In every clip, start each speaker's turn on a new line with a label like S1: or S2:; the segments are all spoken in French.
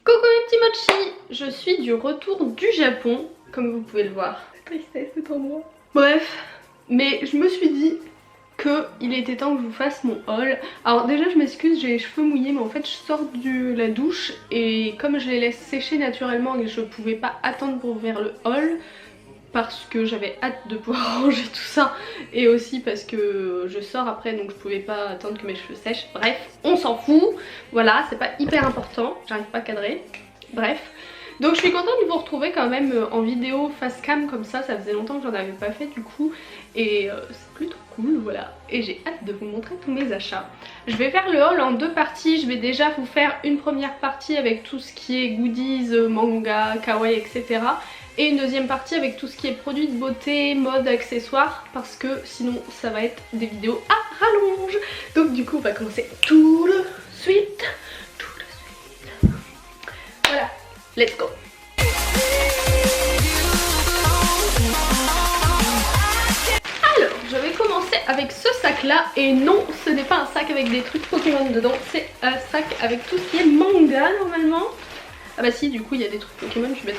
S1: Coucou mes petits mochis, je suis du retour du Japon, comme vous pouvez le voir. Tristesse cet endroit. Bref, mais je me suis dit qu'il était temps que je vous fasse mon haul. Alors déjà je m'excuse, j'ai les cheveux mouillés, mais en fait je sors de la douche et comme je les laisse sécher naturellement et que je pouvais pas attendre pour faire le haul, parce que j'avais hâte de pouvoir ranger tout ça et aussi parce que je sors après donc je pouvais pas attendre que mes cheveux sèchent. Bref, on s'en fout, voilà, c'est pas hyper important, j'arrive pas à cadrer, bref. Donc je suis contente de vous retrouver quand même en vidéo face cam comme ça faisait longtemps que j'en avais pas fait du coup et c'est plutôt cool, voilà. Et j'ai hâte de vous montrer tous mes achats. Je vais faire le haul en deux parties, je vais déjà vous faire une première partie avec tout ce qui est goodies, manga, kawaii, etc. Et une deuxième partie avec tout ce qui est produits de beauté, mode, accessoires, parce que sinon ça va être des vidéos à rallonge. Donc du coup on va commencer tout de suite. Voilà, let's go. Alors je vais commencer avec ce sac là, et non ce n'est pas un sac avec des trucs Pokémon dedans, c'est un sac avec tout ce qui est manga normalement. Ah bah si, du coup il y a des trucs Pokémon, je suis bête.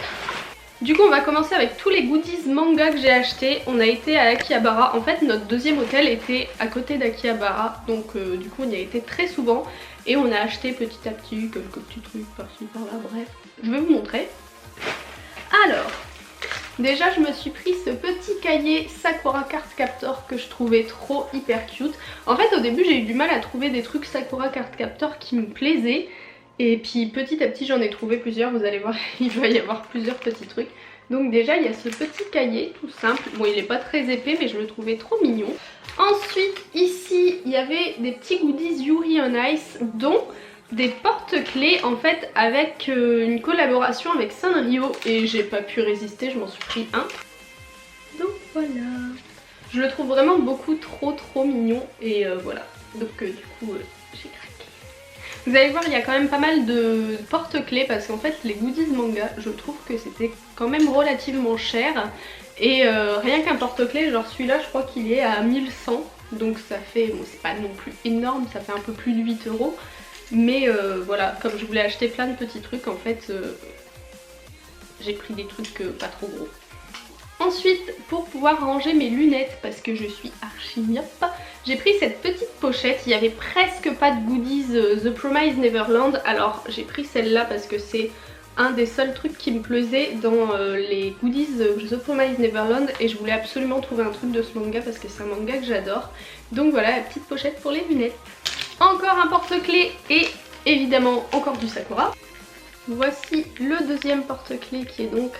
S1: Du coup on va commencer avec tous les goodies manga que j'ai achetés. On a été à Akihabara, en fait notre deuxième hôtel était à côté d'Akihabara, donc du coup on y a été très souvent et on a acheté petit à petit quelques petits trucs par-ci par-là, bref. Je vais vous montrer. Alors, déjà je me suis pris ce petit cahier Sakura Card Captor que je trouvais trop hyper cute. En fait au début j'ai eu du mal à trouver des trucs Sakura Card Captor qui me plaisaient. Et puis petit à petit j'en ai trouvé plusieurs, vous allez voir il va y avoir plusieurs petits trucs. Donc déjà il y a ce petit cahier tout simple, bon il est pas très épais mais je le trouvais trop mignon. Ensuite ici il y avait des petits goodies Yuri on Ice, dont des porte-clés en fait avec une collaboration avec Sanrio et j'ai pas pu résister, je m'en suis pris un. Donc voilà, je le trouve vraiment beaucoup trop mignon et voilà, donc du coup j'ai craqué. Vous allez voir il y a quand même pas mal de porte-clés parce qu'en fait les goodies manga je trouve que c'était quand même relativement cher. Et rien qu'un porte-clés genre celui-là je crois qu'il est à 1100. Donc ça fait, bon c'est pas non plus énorme, ça fait un peu plus de 8 €. Mais voilà, comme je voulais acheter plein de petits trucs en fait j'ai pris des trucs pas trop gros. Ensuite, pour pouvoir ranger mes lunettes, parce que je suis archi myope, j'ai pris cette petite pochette. Il n'y avait presque pas de goodies The Promised Neverland. Alors j'ai pris celle-là parce que c'est un des seuls trucs qui me plaisait dans les goodies The Promised Neverland. Et je voulais absolument trouver un truc de ce manga parce que c'est un manga que j'adore. Donc voilà la petite pochette pour les lunettes. Encore un porte-clés et évidemment encore du Sakura. Voici le deuxième porte-clés qui est donc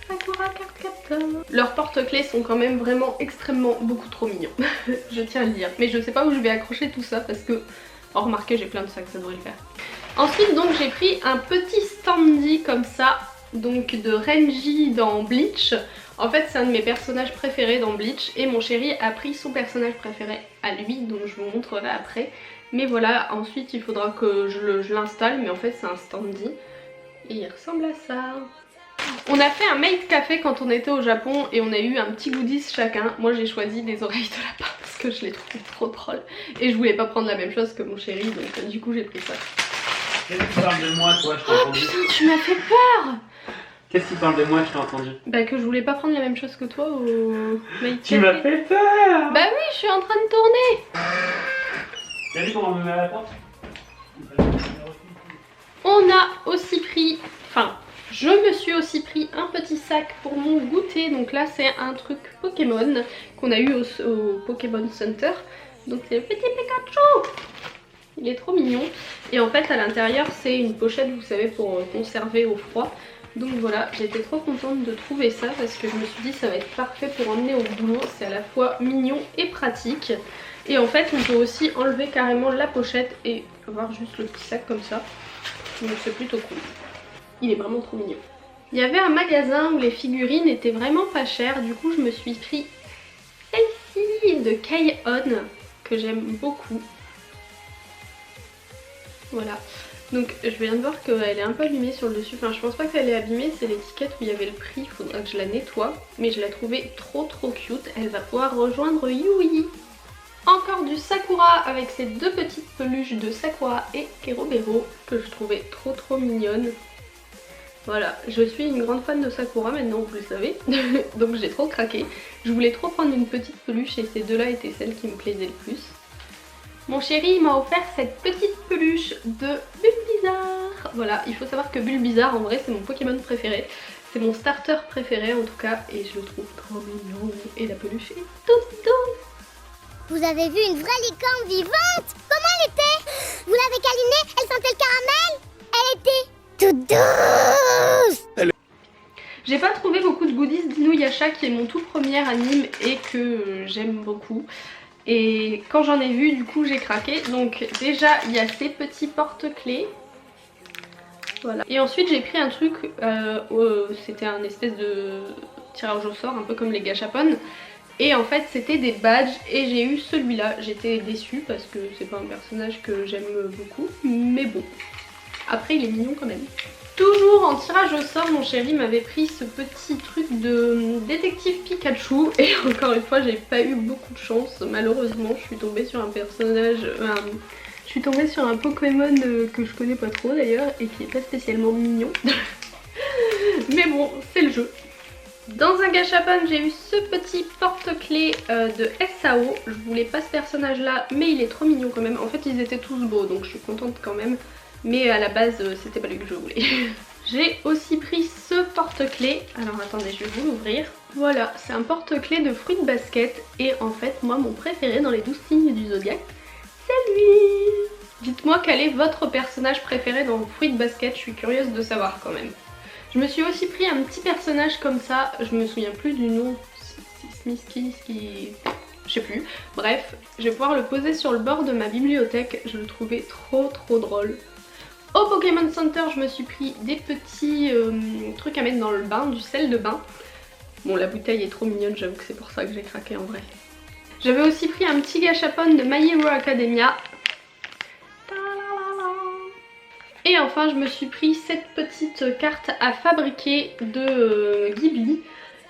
S1: Sakura Card Captor. Leurs porte-clés sont quand même vraiment extrêmement beaucoup trop mignons. Je tiens à le dire. Mais je sais pas où je vais accrocher tout ça parce que, oh remarquez j'ai plein de sacs, ça devrait le faire. Ensuite donc j'ai pris un petit standy comme ça, donc de Renji dans Bleach. En fait c'est un de mes personnages préférés dans Bleach et mon chéri a pris son personnage préféré à lui, donc je vous montrerai après. Mais voilà, ensuite il faudra que je l'installe, mais en fait c'est un standy et il ressemble à ça. On a fait un maid café quand on était au Japon et on a eu un petit goodies chacun. Moi j'ai choisi des oreilles de lapin parce que je les trouve trop drôles et je voulais pas prendre la même chose que mon chéri, donc du coup j'ai pris ça.
S2: Qu'est-ce qui parle de moi toi, je t'ai entendu?
S1: Putain tu m'as fait peur.
S2: Qu'est-ce qui parle de moi, je t'ai entendu?
S1: Bah que je voulais pas prendre la même chose que toi au maid café.
S2: Tu m'as fait peur.
S1: Bah oui, je suis en train de tourner.
S2: T'as vu comment on me met à la porte?
S1: On a aussi pris, enfin je me suis aussi pris un petit sac pour mon goûter. Donc là c'est un truc Pokémon qu'on a eu au Pokémon Center. Donc c'est le petit Pikachu. Il est trop mignon. Et en fait à l'intérieur c'est une pochette vous savez pour conserver au froid. Donc voilà, j'étais trop contente de trouver ça parce que je me suis dit ça va être parfait pour emmener au boulot. C'est à la fois mignon et pratique. Et en fait on peut aussi enlever carrément la pochette et avoir juste le petit sac comme ça. Donc c'est plutôt cool. Il est vraiment trop mignon. Il y avait un magasin où les figurines étaient vraiment pas chères. Du coup je me suis pris celle-ci de K-On que j'aime beaucoup. Voilà. Donc je viens de voir qu'elle est un peu abîmée sur le dessus. Enfin je pense pas qu'elle est abîmée, c'est l'étiquette où il y avait le prix. Il faudra que je la nettoie. Mais je la trouvais trop cute. Elle va pouvoir rejoindre Yui. Encore du Sakura avec ces deux petites peluches de Sakura et Kerobero que je trouvais trop mignonnes. Voilà, je suis une grande fan de Sakura maintenant, vous le savez, donc j'ai trop craqué. Je voulais trop prendre une petite peluche et ces deux-là étaient celles qui me plaisaient le plus. Mon chéri m'a offert cette petite peluche de Bulbizarre. Voilà, il faut savoir que Bulbizarre en vrai c'est mon Pokémon préféré. C'est mon starter préféré en tout cas et je le trouve trop mignon. Et la peluche est toute douce.
S3: Vous avez vu une vraie licorne vivante? Comment elle était? Vous l'avez câlinée? Elle sentait le caramel? Elle était toute douce.
S1: J'ai pas trouvé beaucoup de goodies d'Inuyasha qui est mon tout premier anime et que j'aime beaucoup. Et quand j'en ai vu du coup j'ai craqué. Donc déjà il y a ces petits porte-clés. Voilà. Et ensuite j'ai pris un truc, c'était un espèce de tirage au sort un peu comme les gachapon. Et en fait c'était des badges et j'ai eu celui-là. J'étais déçue parce que c'est pas un personnage que j'aime beaucoup. Mais bon, après il est mignon quand même. Toujours en tirage au sort, mon chéri m'avait pris ce petit truc de détective Pikachu. Et encore une fois j'ai pas eu beaucoup de chance. Malheureusement je suis tombée sur un personnage... je suis tombée sur un Pokémon que je connais pas trop d'ailleurs et qui est pas spécialement mignon. Mais bon, c'est le jeu. Dans un gachapon, j'ai eu ce petit porte-clés de SAO. Je voulais pas ce personnage là, mais il est trop mignon quand même. En fait, ils étaient tous beaux, donc je suis contente quand même. Mais à la base, c'était pas lui que je voulais. J'ai aussi pris ce porte-clés. Alors attendez, je vais vous l'ouvrir. Voilà, c'est un porte-clés de Fruit Basket. Et en fait, moi, mon préféré dans les 12 signes du zodiaque, c'est lui. Dites-moi quel est votre personnage préféré dans Fruit Basket, je suis curieuse de savoir quand même. Je me suis aussi pris un petit personnage comme ça, je me souviens plus du nom, Smisky, je sais plus. Bref, je vais pouvoir le poser sur le bord de ma bibliothèque, je le trouvais trop drôle. Au Pokémon Center, je me suis pris des petits trucs à mettre dans le bain, du sel de bain. Bon, la bouteille est trop mignonne, j'avoue que c'est pour ça que j'ai craqué en vrai. J'avais aussi pris un petit gachapon de My Hero Academia. Et enfin je me suis pris cette petite carte à fabriquer de Ghibli.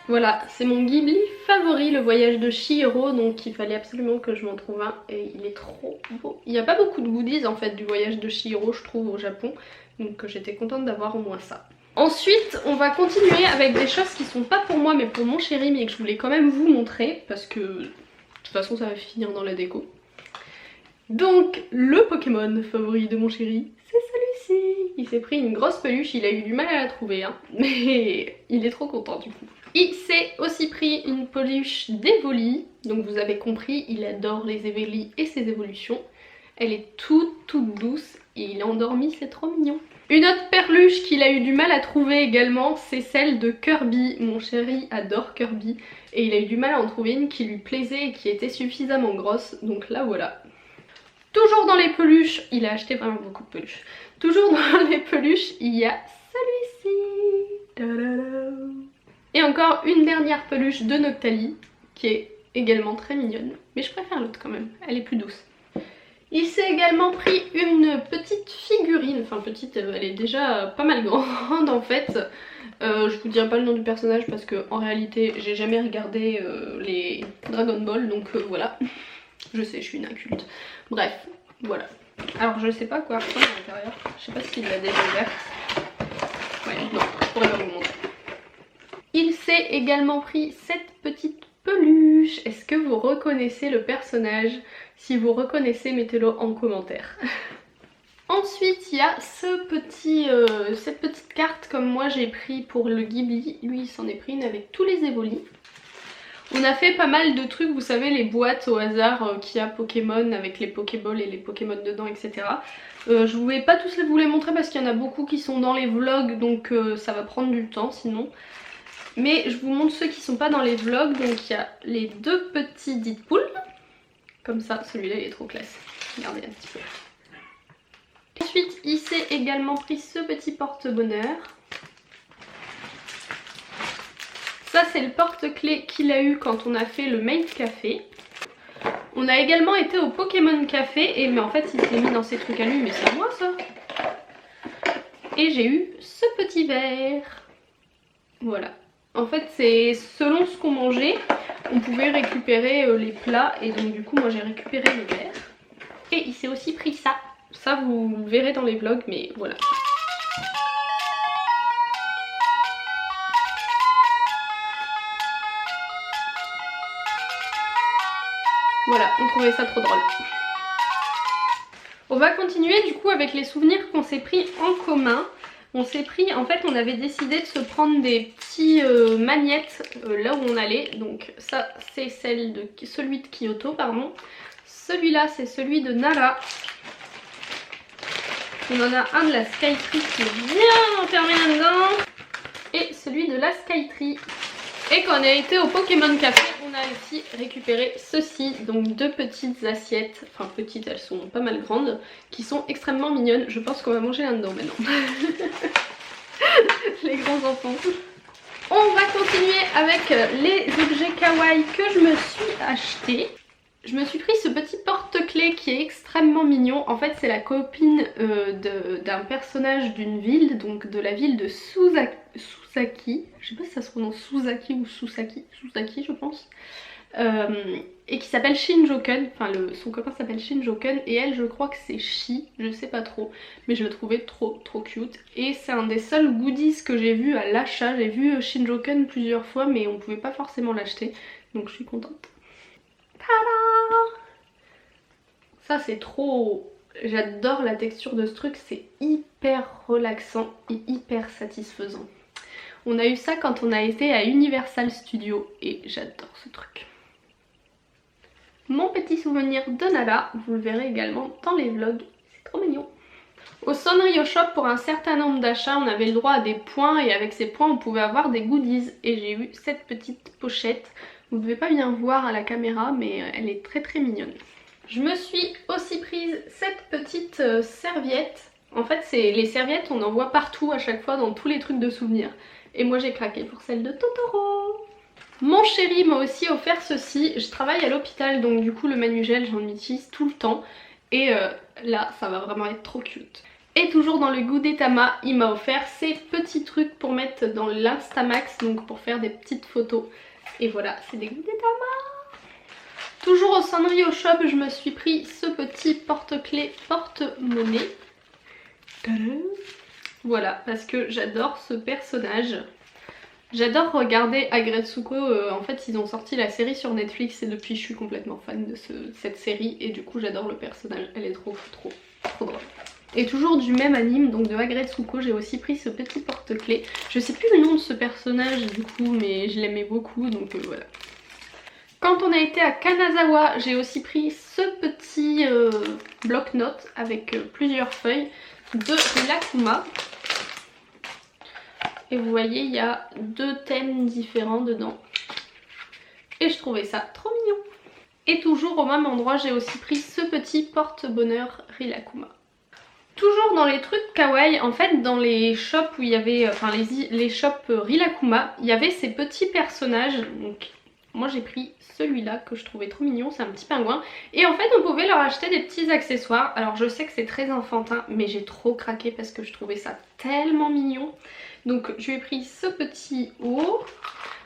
S1: Voilà, c'est mon Ghibli favori, le voyage de Chihiro, donc il fallait absolument que je m'en trouve un et il est trop beau. Il n'y a pas beaucoup de goodies en fait du voyage de Chihiro je trouve au Japon, donc j'étais contente d'avoir au moins ça. Ensuite on va continuer avec des choses qui sont pas pour moi mais pour mon chéri mais que je voulais quand même vous montrer parce que de toute façon ça va finir dans la déco. Donc le Pokémon favori de mon chéri, c'est celui-ci. Il s'est pris une grosse peluche, il a eu du mal à la trouver hein, mais il est trop content du coup. Il s'est aussi pris une peluche d'Evoli, donc vous avez compris, il adore les Evoli et ses évolutions. Elle est toute douce et il est endormi, c'est trop mignon. Une autre perluche qu'il a eu du mal à trouver également, c'est celle de Kirby. Mon chéri adore Kirby et il a eu du mal à en trouver une qui lui plaisait et qui était suffisamment grosse, donc là voilà. Toujours dans les peluches, il a acheté vraiment beaucoup de peluches. Toujours dans les peluches, il y a celui-ci. Et encore une dernière peluche de Noctali, qui est également très mignonne. Mais je préfère l'autre quand même, elle est plus douce. Il s'est également pris une petite figurine, enfin petite, elle est déjà pas mal grande en fait. Je vous dirai pas le nom du personnage parce que en réalité j'ai jamais regardé les Dragon Ball, donc voilà. Je sais, je suis une inculte. Bref, voilà. Alors je sais pas quoi ressemble à l'intérieur. Je sais pas s'il l'a déjà ouverte. Ouais, non, je pourrais pas vous montrer. Il s'est également pris cette petite peluche. Est-ce que vous reconnaissez le personnage? Si vous reconnaissez, mettez-le en commentaire. Ensuite, il y a cette petite carte comme moi j'ai pris pour le Ghibli. Lui, il s'en est pris une avec tous les évolis. On a fait pas mal de trucs, vous savez, les boîtes au hasard qu'il y a Pokémon avec les Pokéballs et les Pokémon dedans, etc. Je ne vais pas tous vous les montrer parce qu'il y en a beaucoup qui sont dans les vlogs, donc ça va prendre du temps sinon. Mais je vous montre ceux qui sont pas dans les vlogs, donc il y a les deux petits Deadpool. Comme ça, celui-là il est trop classe. Regardez un petit peu. Ensuite, il s'est également pris ce petit porte-bonheur. Ça c'est le porte-clés qu'il a eu quand on a fait le Maid Café. On a également été au Pokémon Café, mais en fait il s'est mis dans ses trucs à lui, mais c'est à moi ça. Et j'ai eu ce petit verre. Voilà. En fait c'est selon ce qu'on mangeait, on pouvait récupérer les plats et donc du coup moi j'ai récupéré le verre. Et il s'est aussi pris ça. Ça vous le verrez dans les vlogs mais voilà. Voilà, on trouvait ça trop drôle. On va continuer du coup avec les souvenirs qu'on s'est pris en commun. On s'est pris, en fait on avait décidé de se prendre des petits magnettes là où on allait. Donc ça c'est celui de Kyoto, pardon. Celui-là c'est celui de Nara. On en a un de la Skytree qui est bien enfermé là-dedans. Et celui de la Skytree. Et quand on a été au Pokémon Café, on a aussi récupéré ceci, donc deux petites assiettes, enfin petites, elles sont pas mal grandes, qui sont extrêmement mignonnes. Je pense qu'on va manger là-dedans maintenant. Les grands enfants. On va continuer avec les objets kawaii que je me suis achetés. Je me suis pris ce petit porte-clés qui est extrêmement mignon. En fait c'est la copine d'un personnage d'une ville, donc de la ville de Susaki. Je sais pas si ça se prononce Susaki ou Susaki, Susaki je pense. Et qui s'appelle Shinjoken, enfin son copain s'appelle Shinjoken et elle je crois que c'est Shi, je sais pas trop, mais je le trouvais trop cute. Et c'est un des seuls goodies que j'ai vu à l'achat. J'ai vu Shinjoken plusieurs fois mais on pouvait pas forcément l'acheter, donc je suis contente. Tada! Ça c'est trop... J'adore la texture de ce truc, c'est hyper relaxant et hyper satisfaisant. On a eu ça quand on a été à Universal Studios et j'adore ce truc. Mon petit souvenir de Nala, vous le verrez également dans les vlogs, c'est trop mignon. Au Sanrio Shop, pour un certain nombre d'achats, on avait le droit à des points et avec ces points on pouvait avoir des goodies. Et j'ai eu cette petite pochette. Vous ne devez pas bien voir à la caméra mais elle est très mignonne. Je me suis aussi prise cette petite serviette. En fait les serviettes on en voit partout à chaque fois dans tous les trucs de souvenirs. Et moi j'ai craqué pour celle de Totoro. Mon chéri m'a aussi offert ceci. Je travaille à l'hôpital donc du coup le Manugel j'en utilise tout le temps. Et là ça va vraiment être trop cute. Et toujours dans le goût des Tama, il m'a offert ces petits trucs pour mettre dans l'Instamax, donc pour faire des petites photos. Et voilà, c'est des goûts des Tama. Toujours au Sanrio Shop, je me suis pris ce petit porte-clés porte-monnaie. Voilà, parce que j'adore ce personnage. J'adore regarder Aggretsuko, en fait ils ont sorti la série sur Netflix et depuis je suis complètement fan de cette série et du coup j'adore le personnage, elle est trop drôle. Et toujours du même anime, donc de Aggretsuko, j'ai aussi pris ce petit porte-clés. Je sais plus le nom de ce personnage du coup, mais je l'aimais beaucoup, donc voilà. Quand on a été à Kanazawa, j'ai aussi pris ce petit bloc-notes avec plusieurs feuilles de Rilakkuma. Et vous voyez, il y a deux thèmes différents dedans. Et je trouvais ça trop mignon. Et toujours au même endroit, j'ai aussi pris ce petit porte-bonheur Rilakkuma. Toujours dans les trucs kawaii, en fait dans les shops où il y avait, enfin les shops Rilakkuma, il y avait ces petits personnages. Donc moi j'ai pris celui-là que je trouvais trop mignon, c'est un petit pingouin. Et en fait on pouvait leur acheter des petits accessoires. Alors je sais que c'est très enfantin mais j'ai trop craqué parce que je trouvais ça tellement mignon. Donc je lui ai pris ce petit haut.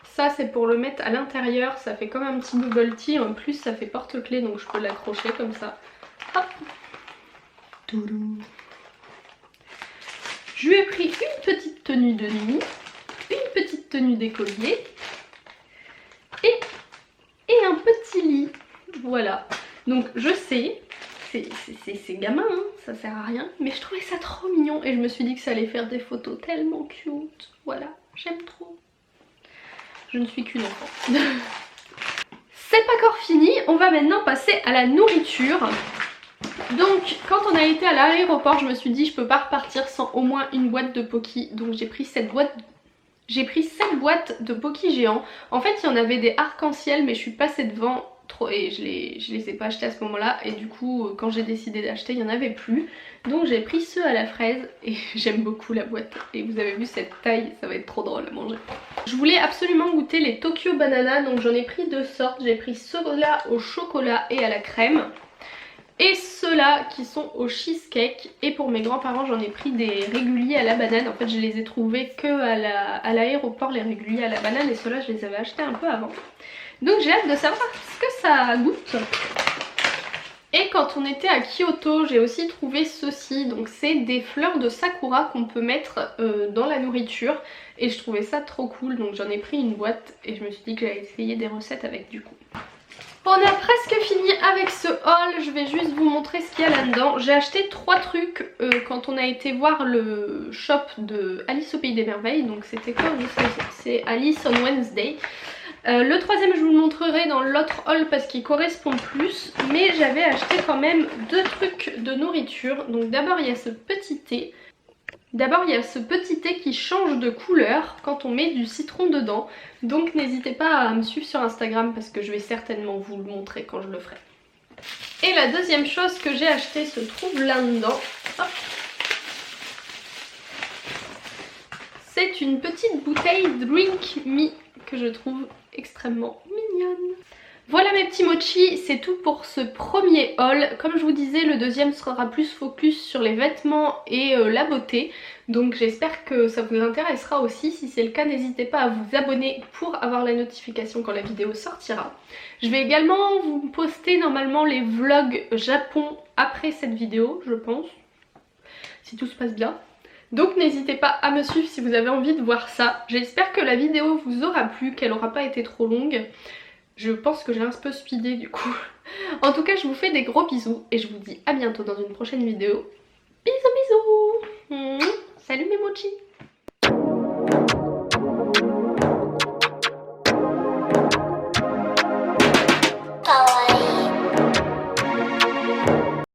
S1: Ça c'est pour le mettre à l'intérieur, ça fait comme un petit bubble tea. En plus ça fait porte-clés donc je peux l'accrocher comme ça. Hop. Je lui ai pris une petite tenue de nuit, une petite tenue d'écolier et un petit lit. Voilà. Donc je sais, c'est gamin, hein, ça sert à rien, mais je trouvais ça trop mignon et je me suis dit que ça allait faire des photos tellement cute. Voilà, j'aime trop. Je ne suis qu'une enfant. C'est pas encore fini, on va maintenant passer à la nourriture. Donc quand on a été à l'aéroport, je me suis dit je peux pas repartir sans au moins une boîte de Pocky. Donc j'ai pris cette boîte. J'ai pris 7 boîtes de Pocky géants. En fait il y en avait des arc-en-ciel mais je suis passée devant trop et je les ai pas achetés à ce moment là. Et du coup quand j'ai décidé d'acheter il n'y en avait plus. Donc j'ai pris ceux à la fraise et j'aime beaucoup la boîte. Et vous avez vu cette taille, ça va être trop drôle à manger. Je voulais absolument goûter les Tokyo Banana, donc j'en ai pris deux sortes. J'ai pris ceux-là au chocolat et à la crème. Et ceux-là qui sont au cheesecake. Et pour mes grands-parents j'en ai pris des réguliers à la banane. En fait je les ai trouvés que à l'aéroport les réguliers à la banane. Et ceux-là je les avais achetés un peu avant. Donc j'ai hâte de savoir ce que ça goûte. Et quand on était à Kyoto j'ai aussi trouvé ceci. Donc c'est des fleurs de sakura qu'on peut mettre dans la nourriture. Et je trouvais ça trop cool. Donc j'en ai pris une boîte et je me suis dit que j'allais essayer des recettes avec du coup. Bon, on a presque fini avec ce haul, je vais juste vous montrer ce qu'il y a là-dedans. J'ai acheté 3 trucs quand on a été voir le shop de Alice au Pays des Merveilles, donc c'était quoi? C'est Alice on Wednesday. Le troisième je vous le montrerai dans l'autre haul parce qu'il correspond plus, mais j'avais acheté quand même 2 trucs de nourriture. Donc d'abord il y a ce petit thé. Qui change de couleur quand on met du citron dedans. Donc n'hésitez pas à me suivre sur Instagram parce que je vais certainement vous le montrer quand je le ferai. Et la deuxième chose que j'ai acheté se trouve là-dedans. C'est une petite bouteille Drink Me que je trouve extrêmement mignonne. Voilà mes petits mochis, c'est tout pour ce premier haul. Comme je vous disais, le deuxième sera plus focus sur les vêtements et la beauté. Donc j'espère que ça vous intéressera aussi. Si c'est le cas, n'hésitez pas à vous abonner pour avoir la notification quand la vidéo sortira. Je vais également vous poster normalement les vlogs Japon après cette vidéo, je pense. Si tout se passe bien. Donc n'hésitez pas à me suivre si vous avez envie de voir ça. J'espère que la vidéo vous aura plu, qu'elle n'aura pas été trop longue. Je pense que j'ai un peu speedé du coup. En tout cas, je vous fais des gros bisous et je vous dis à bientôt dans une prochaine vidéo. Bisous bisous. Salut mes mochis.